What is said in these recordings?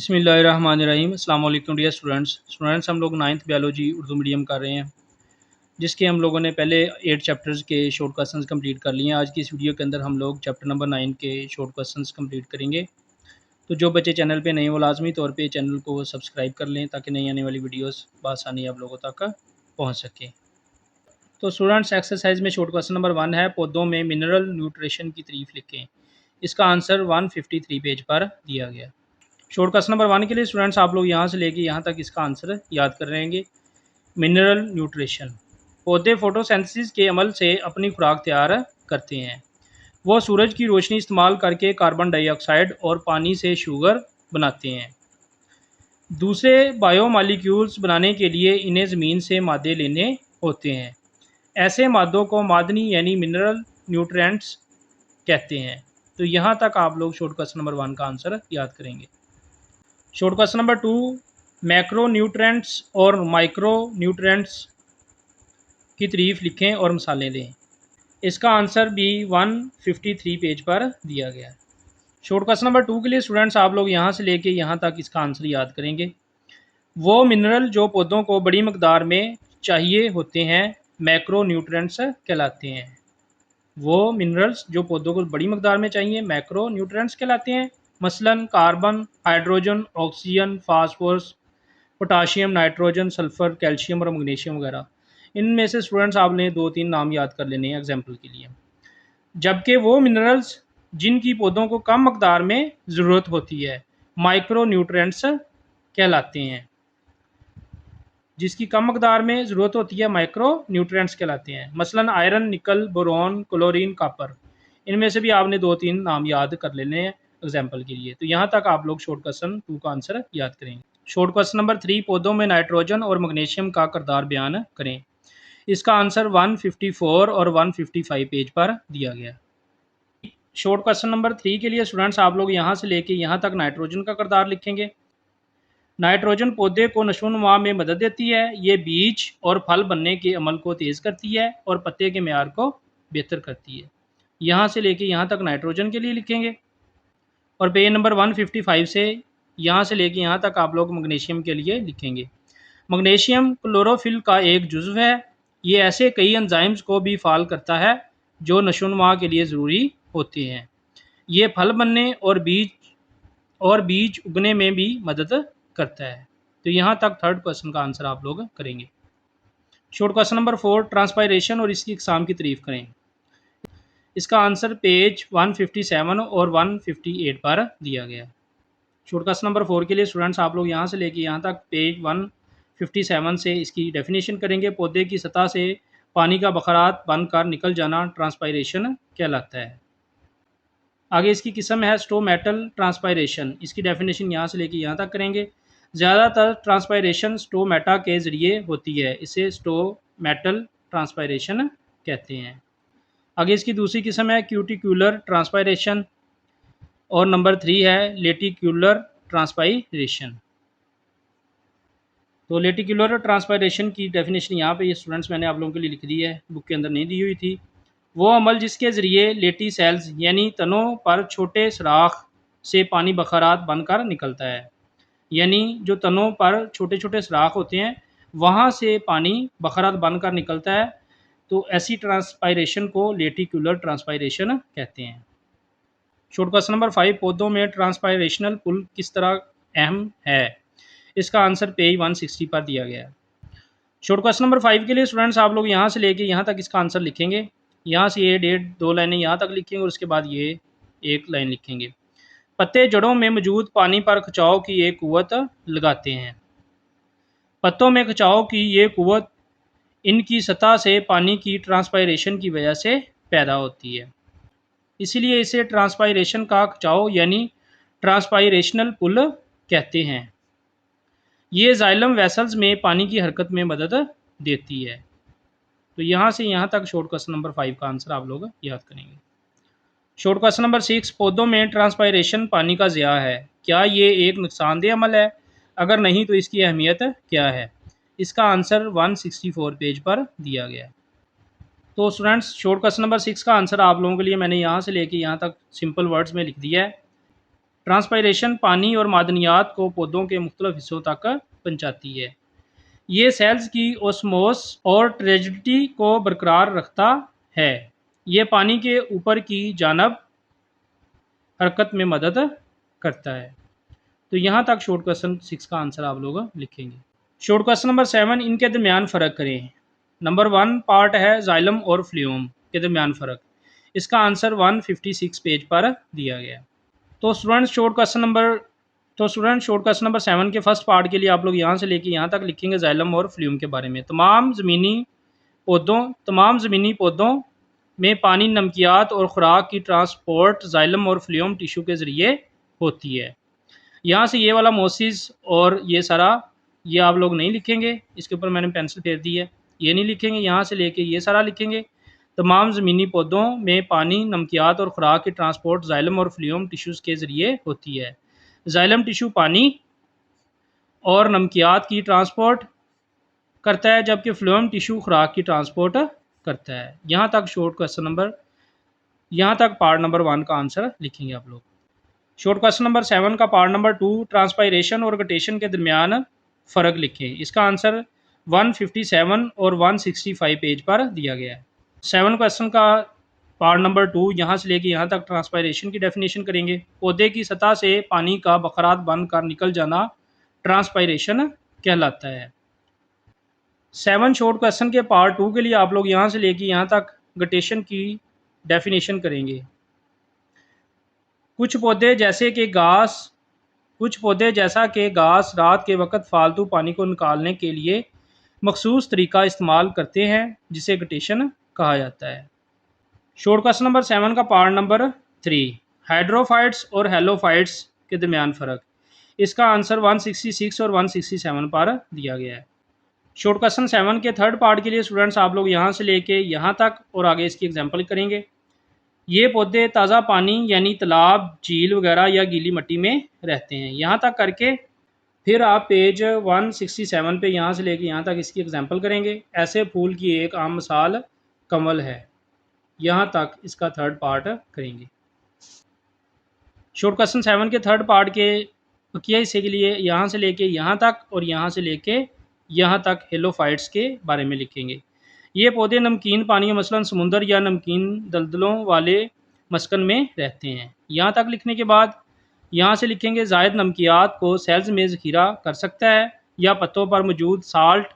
बिस्मिल्लाहिर्रहमानिर्रहीम। अस्सलाम वालेकुम डियर स्टूडेंट्स हम लोग नाइन्थ बायोलॉजी उर्दू मीडियम कर रहे हैं, जिसके हम लोगों ने पहले 8 चैप्टर्स के शॉर्ट क्वेश्चंस कंप्लीट कर लिए हैं। आज की इस वीडियो के अंदर हम लोग चैप्टर नंबर 9 के शॉर्ट क्वेश्चंस कंप्लीट करेंगे। तो जो बच्चे चैनल पे नए, वो लाजमी तौर पे चैनल को सब्सक्राइब कर लें ताकि नई आने वाली वीडियोस बआसानी आप लोगों तक पहुँच सके। तो स्टूडेंट्स, एक्सरसाइज में शॉर्ट क्वेश्चन नंबर 1 है, पौधों में मिनरल न्यूट्रिशन की तारीफ लिखें। इसका आंसर 153 पेज पर दिया गया। शॉर्ट क्वेश्चन नंबर 1 के लिए स्टूडेंट्स आप लोग यहाँ से लेके यहाँ तक इसका आंसर याद कर रहेंगे। मिनरल न्यूट्रिशन, पौधे फोटोसिंथेसिस के अमल से अपनी खुराक तैयार करते हैं। वो सूरज की रोशनी इस्तेमाल करके कार्बन डाइऑक्साइड और पानी से शुगर बनाते हैं। दूसरे बायोमॉलिक्यूल्स बनाने के लिए इन्हें ज़मीन से मादे लेने होते हैं। ऐसे मादों को मादनी यानी मिनरल न्यूट्रिएंट्स कहते हैं। तो यहाँ तक आप लोग शॉर्ट क्वेश्चन नंबर 1 का आंसर याद करेंगे। Short question number 2, macro nutrients और माइक्रो न्यूट्रिएंट्स की तारीफ लिखें और मिसालें दें। इसका आंसर भी 153 पेज पर दिया गया है। शॉर्ट क्वेश्चन नंबर 2 के लिए स्टूडेंट्स आप लोग यहाँ से लेके यहाँ तक इसका आंसर याद करेंगे। वो मिनरल जो पौधों को बड़ी मकदार में चाहिए होते हैं मैक्रो न्यूट्रिएंट्स कहलाते हैं। वो मिनरल्स जो पौधों को बड़ी मकदार में चाहिए मैक्रो न्यूट्रिएंट्स कहलाते हैं। मसलन carbon, hydrogen, oxygen, phosphorus, potassium, nitrogen, sulphur, calcium और मैग्नीशियम वगैरह। इनमें से स्टूडेंट्स आपने 2-3 नाम याद कर लेने हैं एग्जाम्पल के लिए। जबकि वो मिनरल्स जिनकी पौधों को कम मकदार में ज़रूरत होती है माइक्रो न्यूट्रिएंट्स कहलाते हैं। जिसकी कम मकदार में ज़रूरत होती है माइक्रो न्यूट्रिएंट्स कहलाते हैं। मसलन आयरन, निकल, बोरॉन, क्लोरीन, कॉपर। इनमें से भी आपने 2-3 नाम याद कर लेने हैं एग्जाम्पल के लिए। तो यहाँ तक आप लोग शॉर्ट क्वेश्चन 2 का आंसर याद करेंगे। शॉर्ट क्वेश्चन नंबर 3, पौधों में नाइट्रोजन और मैग्नीशियम का किरदार बयान करें। इसका आंसर 154 और 155 पेज पर दिया गया। शॉर्ट क्वेश्चन नंबर 3 के लिए स्टूडेंट्स आप लोग यहाँ से लेके यहाँ तक नाइट्रोजन का किरदार लिखेंगे। नाइट्रोजन पौधे को नशोनुमा में मदद देती है। ये बीज और फल बनने के अमल को तेज़ करती है और पत्ते के मेयार को बेहतर करती है। यहाँ से लेके यहाँ तक नाइट्रोजन के लिए लिखेंगे। और पेज नंबर 155 से यहाँ से लेके यहाँ तक आप लोग मैग्नीशियम के लिए लिखेंगे। मैग्नीशियम क्लोरोफिल का एक जुज़्व है। ये ऐसे कई एंजाइम्स को भी फाल करता है जो नशोनुमा के लिए ज़रूरी होते हैं। ये फल बनने और बीज उगने में भी मदद करता है। तो यहाँ तक थर्ड क्वेश्चन का आंसर आप लोग करेंगे। शॉर्ट क्वेश्चन नंबर 4, ट्रांसपायरेशन और इसकी इकसाम की तारीफ करें। इसका आंसर पेज 157 और 158 पर दिया गया। शॉर्ट क्वेश्चन नंबर 4 के लिए स्टूडेंट्स आप लोग यहाँ से लेके यहाँ तक पेज 157 से इसकी डेफिनेशन करेंगे। पौधे की सतह से पानी का बखरात बनकर निकल जाना ट्रांसपायरेशन कहलाता है। आगे इसकी किस्म है स्टोमेटल ट्रांसपायरेशन। इसकी डेफिनेशन यहाँ से लेके यहाँ तक करेंगे। ज़्यादातर ट्रांसपायरेशन स्टोमेटा के ज़रिए होती है, इसे स्टोमेटल ट्रांसपायरेशन कहते हैं। आगे इसकी दूसरी किस्म है क्यूटिक्यूलर ट्रांसपायरेशन और नंबर 3 है लेटिक्यूलर ट्रांसपायरेशन। तो लेटिक्यूलर ट्रांसपायरेशन की डेफिनेशन यहाँ पे ये स्टूडेंट्स मैंने आप लोगों के लिए लिख दी है, बुक के अंदर नहीं दी हुई थी। वो अमल जिसके ज़रिए लेटी सेल्स यानी तनों पर छोटे सुराख से पानी बखरात बनकर निकलता है। यानी जो तनों पर छोटे छोटे सुराख होते हैं वहाँ से पानी बखरात बनकर निकलता है। तो ऐसी ट्रांसपायरेशन को लेटिक्यूलर ट्रांसपायरेशन कहते हैं। शॉर्ट क्वेश्चन नंबर 5, पौधों में ट्रांसपायरेशनल पुल किस तरह अहम है। इसका आंसर पेज 160 पर दिया गया है। शॉर्ट क्वेश्चन नंबर 5 के लिए स्टूडेंट्स आप लोग यहाँ से लेके यहाँ तक इसका आंसर लिखेंगे। यहाँ से ये 1.5-2 लाइनें यहाँ तक लिखेंगे और उसके बाद ये 1 लाइन लिखेंगे। पत्ते जड़ों में मौजूद पानी पर खिंचाव की एक कुव्वत लगाते हैं। पत्तों में खिंचाव की ये कुव्वत इनकी सतह से पानी की ट्रांसपायरेशन की वजह से पैदा होती है, इसीलिए इसे ट्रांसपायरेशन का खिंचाव यानी ट्रांसपायरेशनल पुल कहते हैं। ये जाइलम वेसल्स में पानी की हरकत में मदद देती है। तो यहाँ से यहाँ तक शॉर्ट क्वेश्चन नंबर 5 का आंसर आप लोग याद करेंगे। शॉर्ट क्वेश्चन नंबर 6, पौधों में ट्रांसपायरेशन पानी का ज़िया है, क्या ये एक नुकसानदेह अमल है? अगर नहीं तो इसकी अहमियत क्या है? इसका आंसर 164 पेज पर दिया गया है। तो स्टूडेंट्स, शॉर्ट क्वेश्चन नंबर 6 का आंसर आप लोगों के लिए मैंने यहाँ से लेके यहाँ तक सिंपल वर्ड्स में लिख दिया है। ट्रांसपायरेशन पानी और मादनियात को पौधों के मुख्तलिफ हिस्सों तक पहुँचाती है। ये सेल्स की ओस्मोस और ट्रेजिडिटी को बरकरार रखता है। ये पानी के ऊपर की जानब हरकत में मदद करता है। तो यहाँ तक शॉर्ट क्वेश्चन 6 का आंसर आप लोग लिखेंगे। शॉर्ट क्वेश्चन नंबर 7, इनके दरमियान फ़र्क करें। नंबर 1 पार्ट है जाइलम और फ्लूम के दरमियान फ़र्क। इसका आंसर 156 पेज पर दिया गया है। तो स्टूडेंट्स शॉर्ट क्वेश्चन नंबर 7 के फर्स्ट पार्ट के लिए आप लोग यहाँ से लेके यहाँ तक लिखेंगे जाइलम और फ्लूम के बारे में। तमाम ज़मीनी पौधों में पानी, नमकियात और ख़ुराक की ट्रांसपोर्ट जाइलम और फ्लूम टिश्यू के ज़रिए होती है। यहाँ से ये वाला मोसिस और ये सारा ये आप लोग नहीं लिखेंगे, इसके ऊपर मैंने पेंसिल फेर दी है, ये नहीं लिखेंगे। यहाँ से लेके ये सारा लिखेंगे। तमाम ज़मीनी पौधों में पानी, नमकियात और ख़ुराक की ट्रांसपोर्ट जाइलम और फ्लूम टिश्यूज़ के ज़रिए होती है। जाइलम टिश्यू पानी और नमकियात की ट्रांसपोर्ट करता है, जबकि फ्लूम टिश्यू खुराक की ट्रांसपोर्ट करता है। यहाँ तक पार्ट नंबर 1 का आंसर लिखेंगे आप लोग। शॉर्ट क्वेश्चन नंबर 7 का पार्ट नंबर 2 ट्रांसपायरेशन और गटेशन के दरमियान फ़र्क लिखें। इसका आंसर 157 और 165 पेज पर दिया गया है। 7 क्वेश्चन का पार्ट नंबर 2 यहाँ से लेके यहाँ तक ट्रांसपायरेशन की डेफिनेशन करेंगे। पौधे की सतह से पानी का बखरात बनकर निकल जाना ट्रांसपायरेशन कहलाता है। 7 शॉर्ट क्वेश्चन के पार्ट 2 के लिए आप लोग यहाँ से लेके यहाँ तक गटेशन की डेफिनेशन करेंगे। कुछ पौधे जैसा कि घास रात के वक्त फालतू पानी को निकालने के लिए मखसूस तरीका इस्तेमाल करते हैं, जिसे गटेशन कहा जाता है। शॉर्ट क्वेश्चन नंबर 7 का पार्ट नंबर 3 हाइड्रोफाइट्स और हेलोफाइट्स के दरमियान फ़र्क। इसका आंसर 166 और 167 पर दिया गया है। शॉर्ट क्वेश्चन 7 के थर्ड पार्ट के लिए स्टूडेंट्स आप लोग यहाँ से लेके यहाँ तक और आगे इसकी एग्जाम्पल करेंगे। ये पौधे ताज़ा पानी यानी तालाब, झील वगैरह या गीली मिट्टी में रहते हैं। यहाँ तक करके फिर आप पेज 167 पे यहाँ से लेके यहाँ तक इसकी एग्जाम्पल करेंगे। ऐसे फूल की एक आम मिसाल कमल है। यहाँ तक इसका थर्ड पार्ट करेंगे। शॉर्ट क्वेश्चन 7 के थर्ड पार्ट के बकिया हिस्से के लिए यहाँ से लेके यहाँ तक और यहाँ से लेके यहाँ तक हेलोफाइट्स के बारे में लिखेंगे। ये पौधे नमकीन पानियों मसलन समुंदर या नमकीन दलदलों वाले मस्कन में रहते हैं। यहाँ तक लिखने के बाद यहाँ से लिखेंगे ज़ायद नमकियात को सेल्स में ज़ख़ीरा कर सकता है या पत्तों पर मौजूद साल्ट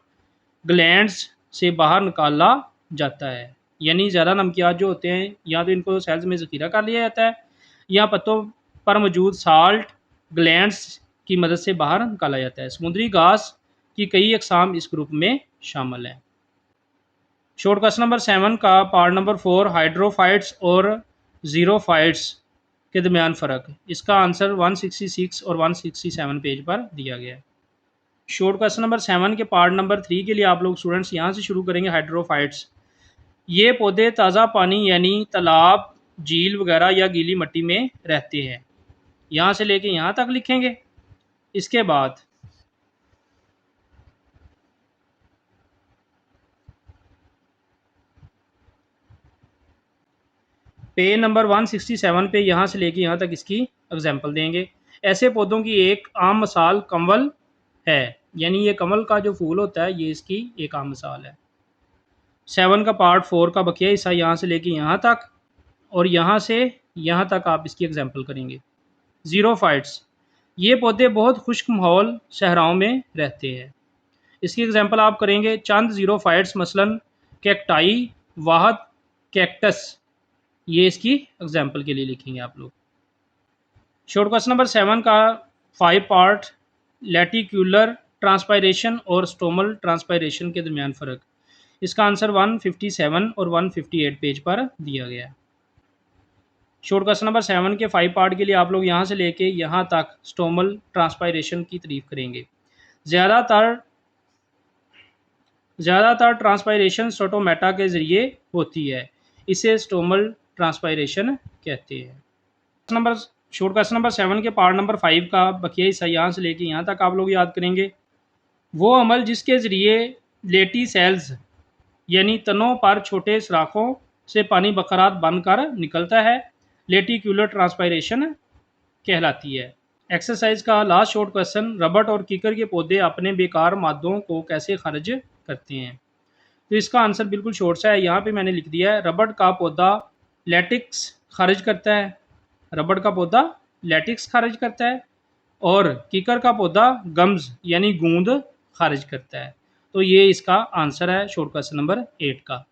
ग्लैंड्स से बाहर निकाला जाता है। यानी ज़्यादा नमकियात जो होते हैं या तो इनको सेल्स में ज़ख़ीरा कर लिया जाता है या पत्तों पर मौजूद साल्ट ग्लैंड्स की मदद से बाहर निकाला जाता है। समुद्री घास की कई अक़साम इस ग्रुप में शामिल हैं। शॉर्ट क्वेश्चन नंबर 7 का पार्ट नंबर 4 हाइड्रोफाइट्स और ज़ीरोफाइट्स के दरमियान फ़र्क। इसका आंसर 166 और 167 पेज पर दिया गया है। शॉर्ट क्वेश्चन नंबर 7 के पार्ट नंबर 3 के लिए आप लोग स्टूडेंट्स यहाँ से शुरू करेंगे। हाइड्रोफाइट्स ये पौधे ताज़ा पानी यानी तालाब, झील वगैरह या गीली मिट्टी में रहते हैं। यहाँ से लेके यहाँ तक लिखेंगे। इसके बाद पेज नंबर 167 पे यहाँ से लेके यहाँ तक इसकी एग्जाम्पल देंगे। ऐसे पौधों की एक आम मिसाल कमल है। यानी ये कमल का जो फूल होता है ये इसकी एक आम मिसाल है। 7 का पार्ट 4 का बकिया हिस्सा यहाँ से लेके यहाँ तक और यहाँ से यहाँ तक आप इसकी एग्जाम्पल करेंगे। ज़ीरोफाइट्स ये पौधे बहुत खुश्क माहौल सहराओं में रहते हैं। इसकी एग्जाम्पल आप करेंगे। चंद ज़ीरोफाइट्स मसलन कैक्टाई, वाहद, कैक्टस, ये इसकी एग्जाम्पल के लिए लिखेंगे आप लोग। शॉर्ट क्वेश्चन नंबर 7 का 5 पार्ट लेटिक्यूलर ट्रांसपायरेशन और स्टोमल ट्रांसपायरेशन के दरमियान फ़र्क। इसका आंसर 157 और 158 पेज पर दिया गया है। शॉर्ट क्वेश्चन नंबर 7 के 5 पार्ट के लिए आप लोग यहाँ से लेके यहाँ तक स्टोमल ट्रांसपायरेशन की तारीफ करेंगे। ज़्यादातर ट्रांसपायरेशन स्टोमेटा के ज़रिए होती है। इसे स्टोमल ट्रांसपायरेशन कहते हैं। शॉर्ट क्वेश्चन नंबर 7 के पार्ट नंबर 5 का बकिया हिस्सा यहाँ से लेके यहाँ तक आप लोग याद करेंगे। वो अमल जिसके ज़रिए लेटी सेल्स यानी तनों पर छोटे सुराखों से पानी बखरात बनकर निकलता है लेटिक्यूलर ट्रांसपायरेशन कहलाती है। एक्सरसाइज का लास्ट शॉर्ट क्वेश्चन, रबट और कीकर के पौधे अपने बेकार मादों को कैसे खारिज करते हैं? तो इसका आंसर बिल्कुल शॉर्ट सा है, यहाँ पे मैंने लिख दिया है। रबड़ का पौधा लैटिक्स खारिज करता है, रबड़ का पौधा लैटिक्स खारिज करता है, और कीकर का पौधा गम्स यानी गूंद खारिज करता है। तो ये इसका आंसर है शॉर्ट क्वेश्चन नंबर 8 का।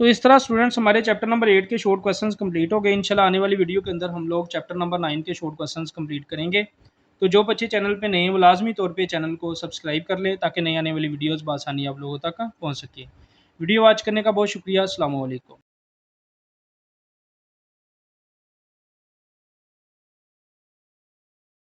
तो इस तरह स्टूडेंट्स हमारे चैप्टर नंबर 8 के शॉर्ट क्वेश्चंस कंप्लीट हो गए। इंशाल्लाह आने वाली वीडियो के अंदर हम लोग चैप्टर नंबर 9 के शॉर्ट क्वेश्चंस कंप्लीट करेंगे। तो जो बच्चे चैनल पे नए हैं वो लाजमी तौर पे चैनल को सब्सक्राइब कर लें ताकि नई आने वाली वीडियोस बआसानी आप लोगों तक पहुंच सके। वीडियो वॉच करने का बहुत शुक्रिया। अस्सलाम वालेकुम।